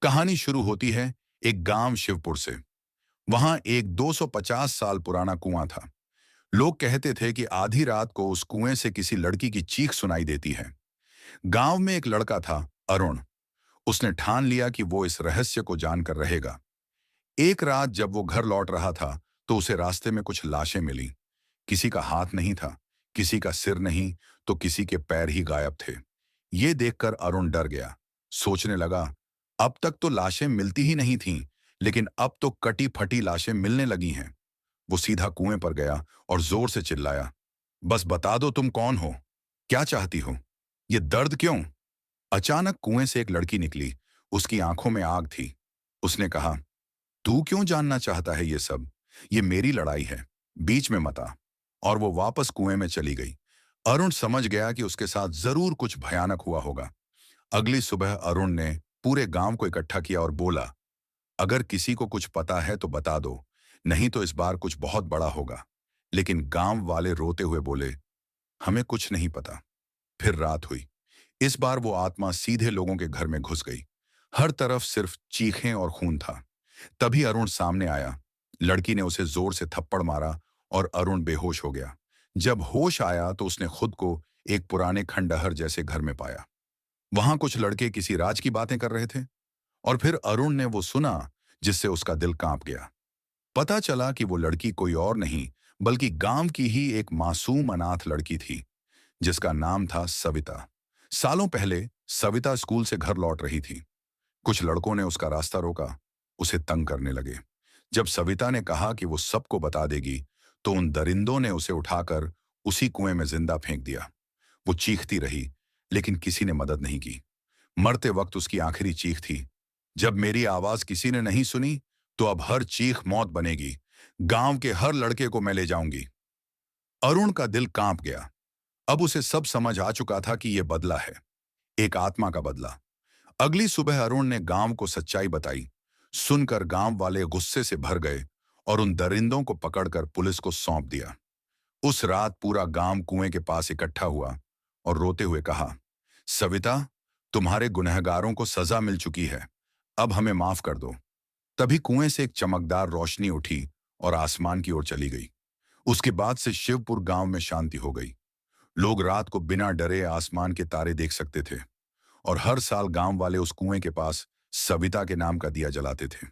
कहानी शुरू होती है एक गांव शिवपुर से। वहां एक 250 साल पुराना कुआं था। लोग कहते थे कि आधी रात को उस कुएं से किसी लड़की की चीख सुनाई देती है। गांव में एक लड़का था, अरुण। उसने ठान लिया कि वो इस रहस्य को जानकर रहेगा। एक रात जब वो घर लौट रहा था तो उसे रास्ते में कुछ लाशें मिली। किसी का हाथ नहीं था, किसी का सिर नहीं, तो किसी के पैर ही गायब थे। ये देखकर अरुण डर गया। सोचने लगा, अब तक तो लाशें मिलती ही नहीं थीं, लेकिन अब तो कटी फटी लाशें मिलने लगी हैं। वो सीधा कुएं पर गया और जोर से चिल्लाया, बस बता दो तुम कौन हो, क्या चाहती हो, ये दर्द क्यों? अचानक कुएं से एक लड़की निकली। उसकी आंखों में आग थी। उसने कहा, तू क्यों जानना चाहता है ये सब? ये मेरी लड़ाई है, बीच में मत आ। और वो वापस कुएं में चली गई। अरुण समझ गया कि उसके साथ जरूर कुछ भयानक हुआ होगा। अगली सुबह अरुण ने पूरे गांव को इकट्ठा किया और बोला, अगर किसी को कुछ पता है तो बता दो, नहीं तो इस बार कुछ बहुत बड़ा होगा। लेकिन गांव वाले रोते हुए बोले, हमें कुछ नहीं पता। फिर रात हुई। इस बार वो आत्मा सीधे लोगों के घर में घुस गई। हर तरफ सिर्फ चीखें और खून था। तभी अरुण सामने आया। लड़की ने उसे जोर से थप्पड़ मारा और अरुण बेहोश हो गया। जब होश आया तो उसने खुद को एक पुराने खंडहर जैसे घर में पाया। वहां कुछ लड़के किसी राज की बातें कर रहे थे। और फिर अरुण ने वो सुना जिससे उसका दिल कांप गया। पता चला कि वो लड़की कोई और नहीं, बल्कि गांव की ही एक मासूम अनाथ लड़की थी, जिसका नाम था सविता। सालों पहले सविता स्कूल से घर लौट रही थी। कुछ लड़कों ने उसका रास्ता रोका, उसे तंग करने लगे। जब सविता ने कहा कि वो सबको बता देगी, तो उन दरिंदों ने उसे उठाकर उसी कुएं में जिंदा फेंक दिया। वो चीखती रही, लेकिन किसी ने मदद नहीं की। मरते वक्त उसकी आखिरी चीख थी, जब मेरी आवाज किसी ने नहीं सुनी, तो अब हर चीख मौत बनेगी। गांव के हर लड़के को मैं ले जाऊंगी। अरुण का दिल कांप गया। अब उसे सब समझ आ चुका था कि यह बदला है, एक आत्मा का बदला। अगली सुबह अरुण ने गांव को सच्चाई बताई। सुनकर गांव वाले गुस्से से भर गए और उन दरिंदों को पकड़कर पुलिस को सौंप दिया। उस रात पूरा गांव कुएं के पास इकट्ठा हुआ और रोते हुए कहा, सविता, तुम्हारे गुनहगारों को सजा मिल चुकी है, अब हमें माफ कर दो। तभी कुएं से एक चमकदार रोशनी उठी और आसमान की ओर चली गई। उसके बाद से शिवपुर गांव में शांति हो गई। लोग रात को बिना डरे आसमान के तारे देख सकते थे और हर साल गांव वाले उस कुएं के पास सविता के नाम का दिया जलाते थे।